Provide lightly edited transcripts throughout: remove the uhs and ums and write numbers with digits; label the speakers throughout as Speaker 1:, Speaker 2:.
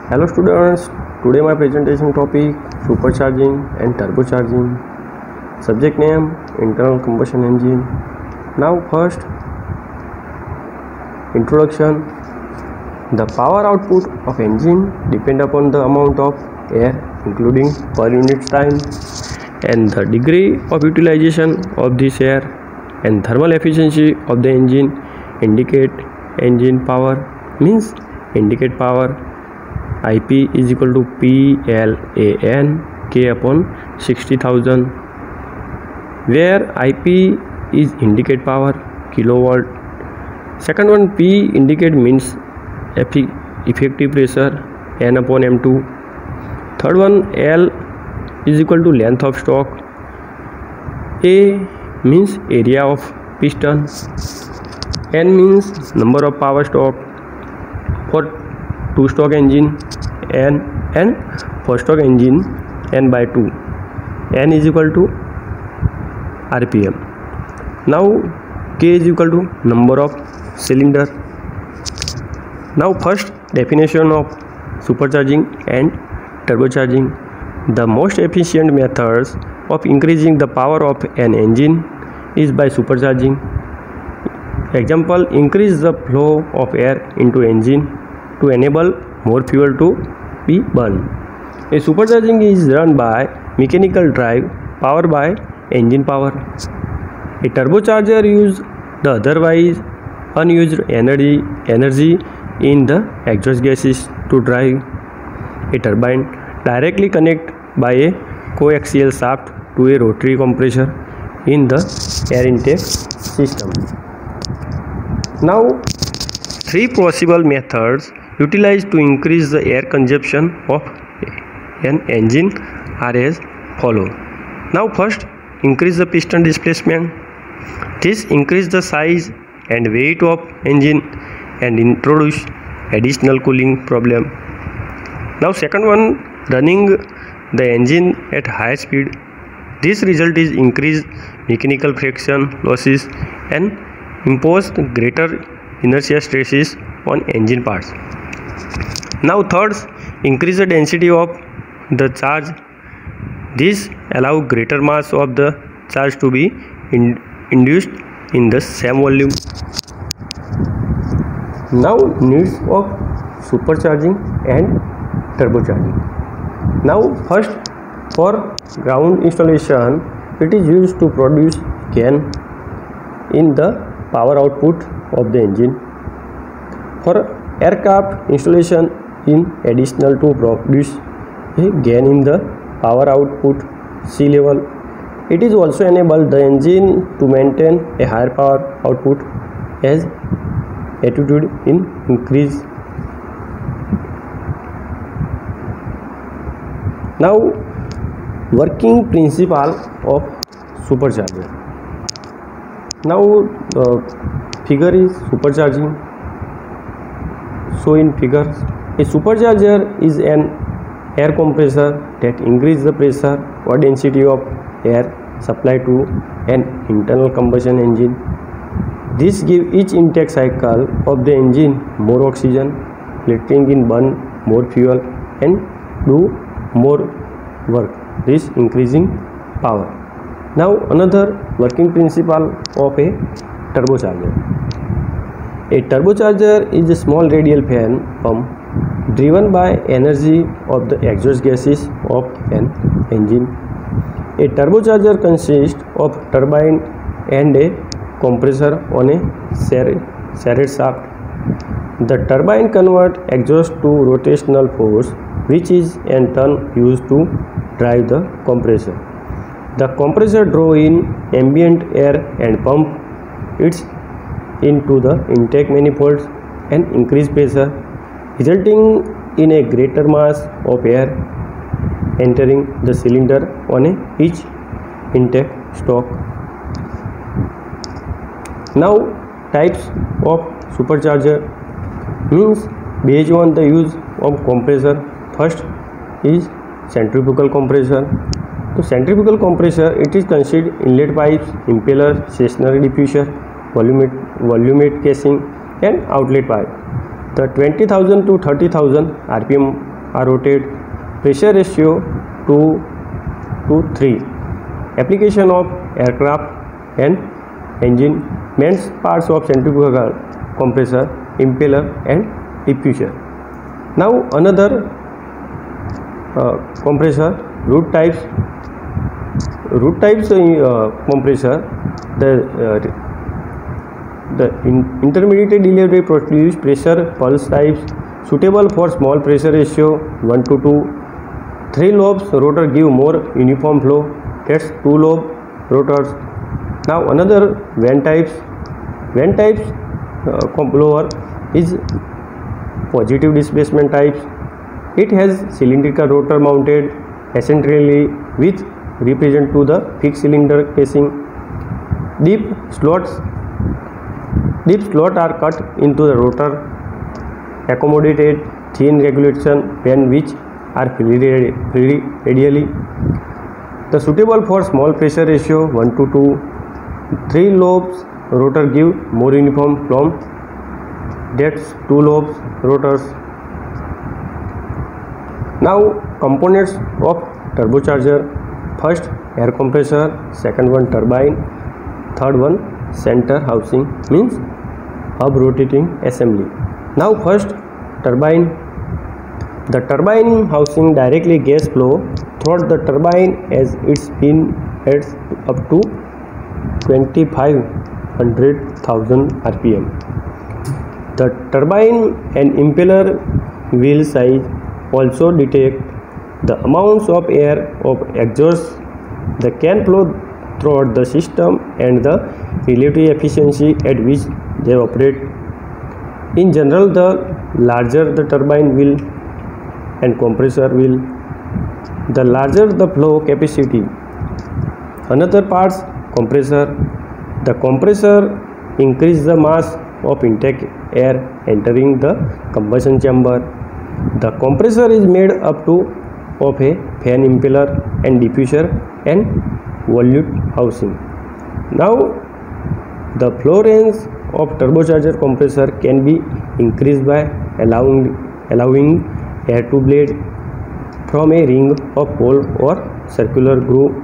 Speaker 1: Hello students, today my presentation topic supercharging and turbocharging. Subject name internal combustion engine. Now first introduction. The power output of engine depend upon the amount of air including per unit time and the degree of utilization of this air and thermal efficiency of the engine. Indicate engine power means indicate power. IP is equal to PLAN K upon 60,000, where IP is indicate power kilowatt. Second one, P indicate means effective pressure N upon M2. Third one, L is equal to length of stroke. A means area of piston. N means number of power stroke for two-stroke engine N and four-stroke engine N by 2. N is equal to RPM. Now K is equal to number of cylinder. Now first definition of supercharging and turbocharging. The most efficient methods of increasing the power of an engine is by supercharging. Example, increase the flow of air into engine to enable more fuel to be burned. A supercharging is run by mechanical drive powered by engine power. A turbocharger uses the otherwise unused energy in the exhaust gases to drive a turbine directly connect by a coaxial shaft to a rotary compressor in the air intake system. Now, three possible methods utilized to increase the air consumption of an engine are as follow. Now first, increase the piston displacement. This increase the size and weight of engine and introduce additional cooling problem. Now second one, running the engine at high speed. This result is increased mechanical friction losses and impose greater inertia stresses on engine parts. Now third, increase the density of the charge. This allow greater mass of the charge to be induced in the same volume. Now needs of supercharging and turbocharging. Now first, for ground installation, it is used to produce gain in the power output of the engine. For aircraft installation, in additional to produce a gain in the power output sea level, it is also enable the engine to maintain a higher power output as altitude in increase. Now working principle of supercharger. Now the figure is supercharging. So in figures, a supercharger is an air compressor that increases the pressure or density of air supplied to an internal combustion engine. This gives each intake cycle of the engine more oxygen, letting it burn more fuel and do more work, this increasing power. Now another working principle of a turbocharger. A turbocharger is a small radial fan pump driven by energy of the exhaust gases of an engine. A turbocharger consists of turbine and a compressor on a serrated shaft. The turbine converts exhaust to rotational force, which is in turn used to drive the compressor. The compressor draws in ambient air and pump it into the intake manifolds and increase pressure, resulting in a greater mass of air entering the cylinder on each intake stroke. Now types of supercharger means based on the use of compressor. First is centrifugal compressor. So centrifugal compressor, it is considered inlet pipes, impeller, stationary diffuser, volumate casing and outlet pipe. The 20,000 to 30,000 RPM are rotated. Pressure ratio 2 to 3. Application of aircraft and engine. Main parts of centrifugal, compressor, impeller and diffuser. Now another compressor, root types compressor. The intermediate delivery produce pressure pulse types suitable for small pressure ratio 1 to 2. 3 lobes rotor give more uniform flow. That's 2 lobe rotors. Now another vane types. Vane types blower is positive displacement types. It has cylindrical rotor mounted eccentrically with represent to the fixed cylinder casing. Deep slots are cut into the rotor, accommodated thin regulation vane which are free radially. The suitable for small pressure ratio 1 to 2. 3 lobes rotor give more uniform flow. That's 2 lobes rotors. Now components of turbocharger. First air compressor, second one turbine, third one center housing means hub rotating assembly. Now first turbine. The turbine housing directly gas flow through the turbine as its spin heads up to 25,000 rpm. The turbine and impeller wheel size also detect the amounts of air of exhaust that can flow throughout the system and the relative efficiency at which they operate. In general, the larger the turbine wheel and compressor wheel, the larger the flow capacity. Another parts compressor. The compressor increase the mass of intake air entering the combustion chamber. The compressor is made up of a fan impeller and diffuser and volute housing. Now the flow range of turbocharger compressor can be increased by allowing air to bleed from a ring of hole or circular groove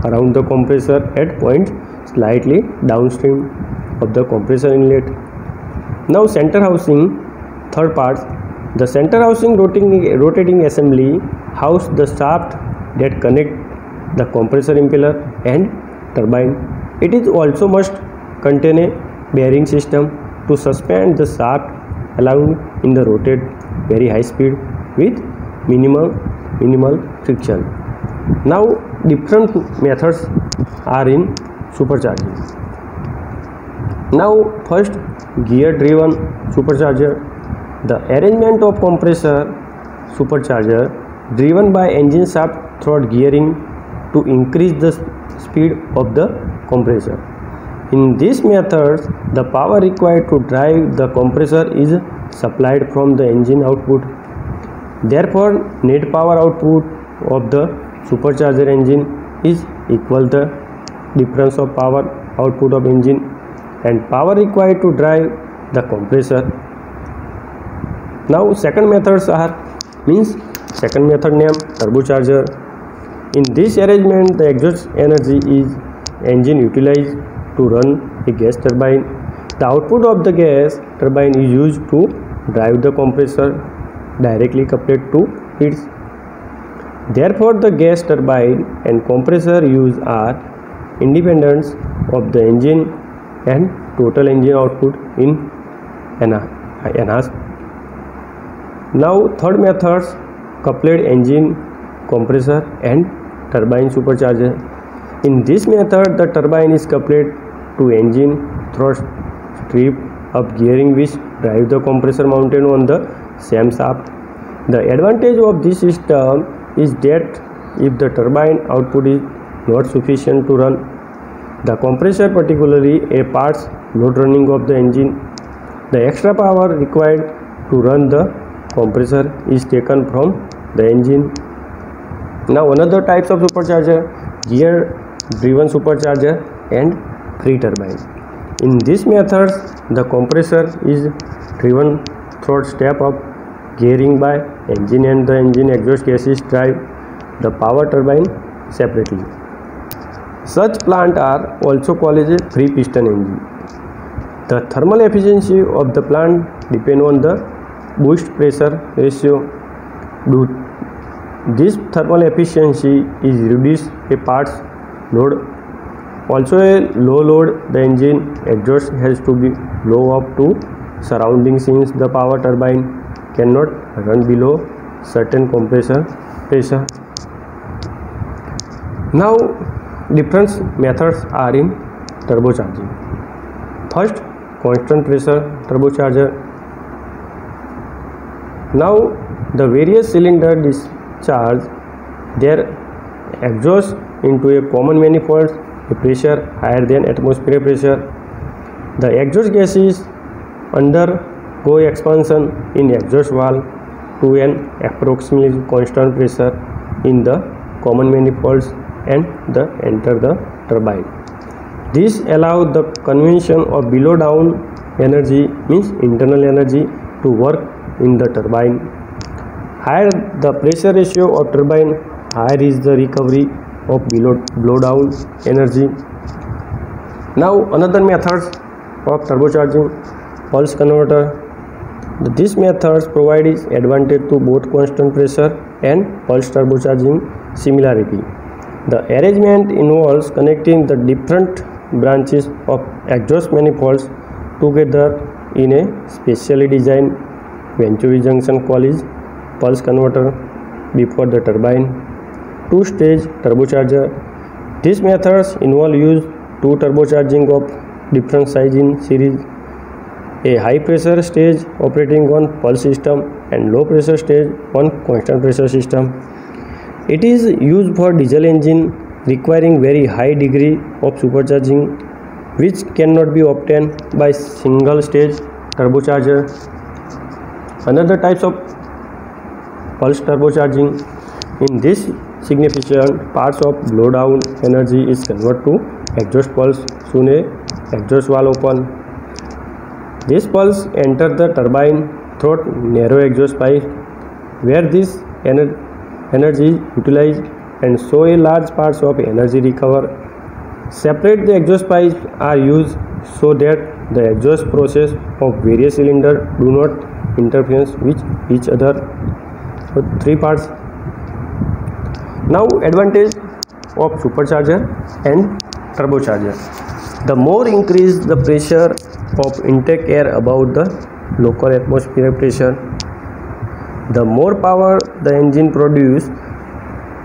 Speaker 1: around the compressor at points slightly downstream of the compressor inlet. Now center housing, third parts. The center housing rotating assembly house the shaft that connect the compressor impeller and turbine. It is also must contain a bearing system to suspend the shaft, allowing in the rotate very high speed with minimal friction. Now different methods are in supercharging. Now first gear driven supercharger. The arrangement of compressor supercharger driven by engine shaft through gearing to increase the speed of the compressor. In this method, the power required to drive the compressor is supplied from the engine output. Therefore, net power output of the supercharger engine is equal to the difference of power output of engine and power required to drive the compressor. Now second methods are second method name turbocharger. In this arrangement, the exhaust energy is engine utilized to run a gas turbine. The output of the gas turbine is used to drive the compressor directly coupled to it. Therefore, the gas turbine and compressor use are independent of the engine and total engine output in enhanced. Now third methods coupled engine, compressor and turbine supercharger. In this method, the turbine is coupled to engine through strip of gearing which drive the compressor mounted on the same shaft. The advantage of this system is that if the turbine output is not sufficient to run the compressor, particularly a parts not running of the engine, the extra power required to run the compressor is taken from the engine. Now another types of supercharger, gear driven supercharger and free turbine. In this method, the compressor is driven through step of gearing by engine and the engine exhaust gases drive the power turbine separately. Such plants are also called as a free piston engine. The thermal efficiency of the plant depends on the boost pressure ratio. This thermal efficiency is reduced a parts load. Also a low load, the engine exhaust has to be blow up to surroundings since the power turbine cannot run below certain compressor pressure. Now different methods are in turbocharging. First, constant pressure turbocharger. Now the various cylinders discharge their exhaust into a common manifold, a pressure higher than atmospheric pressure. The exhaust gases undergo expansion in exhaust valve to an approximately constant pressure in the common manifolds and enter the turbine. This allows the conversion of below down energy, means internal energy, to work in the turbine. Higher the pressure ratio of turbine, higher is the recovery of blow down energy. Now another method of turbocharging, pulse converter. This method provides advantage to both constant pressure and pulse turbocharging similarity. The arrangement involves connecting the different branches of exhaust manifolds together in a specially designed Venturi junction called pulse converter before the turbine. Two-stage turbocharger. These methods involve use two turbocharging of different size in series. A high pressure stage operating on pulse system and low pressure stage on constant pressure system. It is used for diesel engine requiring very high degree of supercharging, which cannot be obtained by single stage turbocharger. Another types of pulse turbocharging. In this significant parts of blow down energy is converted to exhaust pulse soon a exhaust valve open. This pulse enter the turbine through narrow exhaust pipe where this energy is utilized and so a large parts of energy recover. Separate the exhaust pipes are used so that the exhaust process of various cylinders do not interfere with each other. So three parts. Now advantage of supercharger and turbocharger. The more increase the pressure of intake air above the local atmospheric pressure, the more power the engine produce.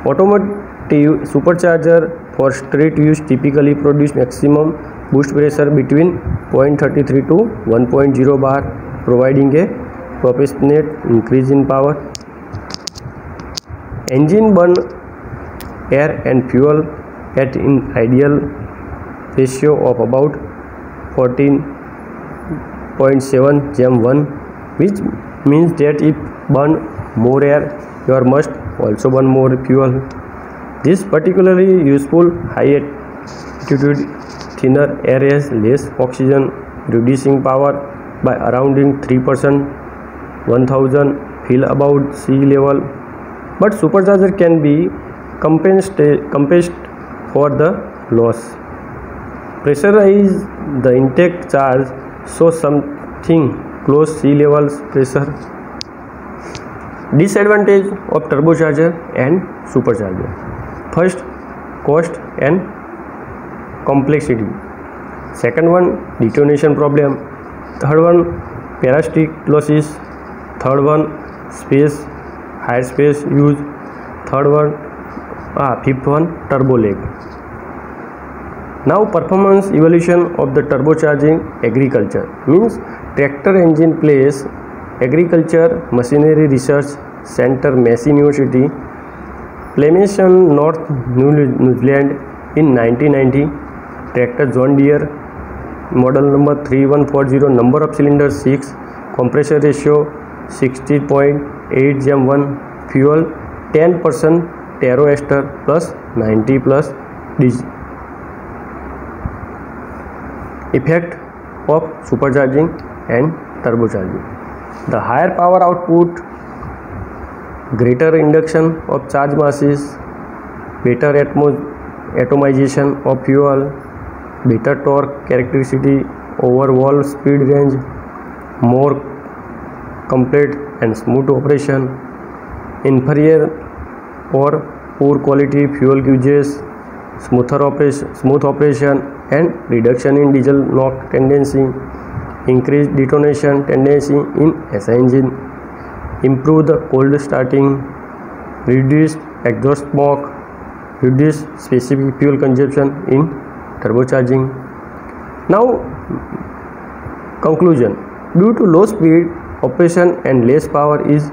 Speaker 1: Automotive supercharger for street use typically produce maximum boost pressure between 0.33 to 1.0 bar, providing a proportionate increase in power. Engine burn air and fuel at an ideal ratio of about 14.7:1, which means that if burn more air, you must also burn more fuel. This particularly useful high altitude thinner air has less oxygen, reducing power by around 3%, 1000 feet above sea level. But supercharger can be compensated for the loss. Pressurize the intake charge so something close sea level pressure. Disadvantage of turbocharger and supercharger. First, cost and complexity. Second one, detonation problem. Third one, parasitic losses. Third one, high space use. Fifth one, turbo lag. Now performance evaluation of the turbocharging agriculture, means tractor engine place. Agriculture Machinery Research Center, Massey University, Flemington, North New Zealand in 1990. Tractor John Deere, model number 3140, number of cylinders 6, compressor ratio 60.8:1, fuel 10% taro ester plus 90 plus diesel. Effect of supercharging and turbocharging. The higher power output greater induction of charge masses, better atomization of fuel, better torque characteristic over valve speed range, more complete and smooth operation, inferior or poor quality fuel gauges, smooth operation and reduction in diesel knock tendency, increased detonation tendency in SI engine, improve the cold starting, reduce exhaust smoke, reduce specific fuel consumption in turbocharging. Now conclusion: due to low speed operation and less power is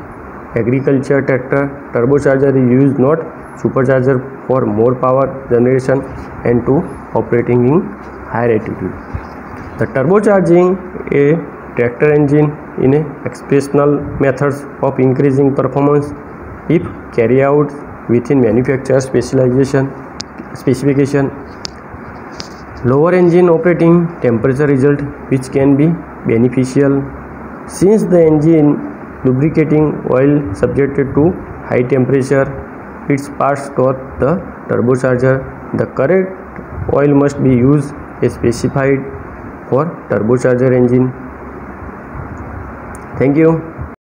Speaker 1: agriculture tractor, turbocharger is used, not supercharger, for more power generation and to operating in higher altitude. The turbocharging a tractor engine in a exceptional methods of increasing performance if carried out within manufacturer specification. Lower engine operating temperature result, which can be beneficial since the engine lubricating oil subjected to high temperature, its parts toward the turbocharger. The correct oil must be used as specified for turbocharger engine. Thank you.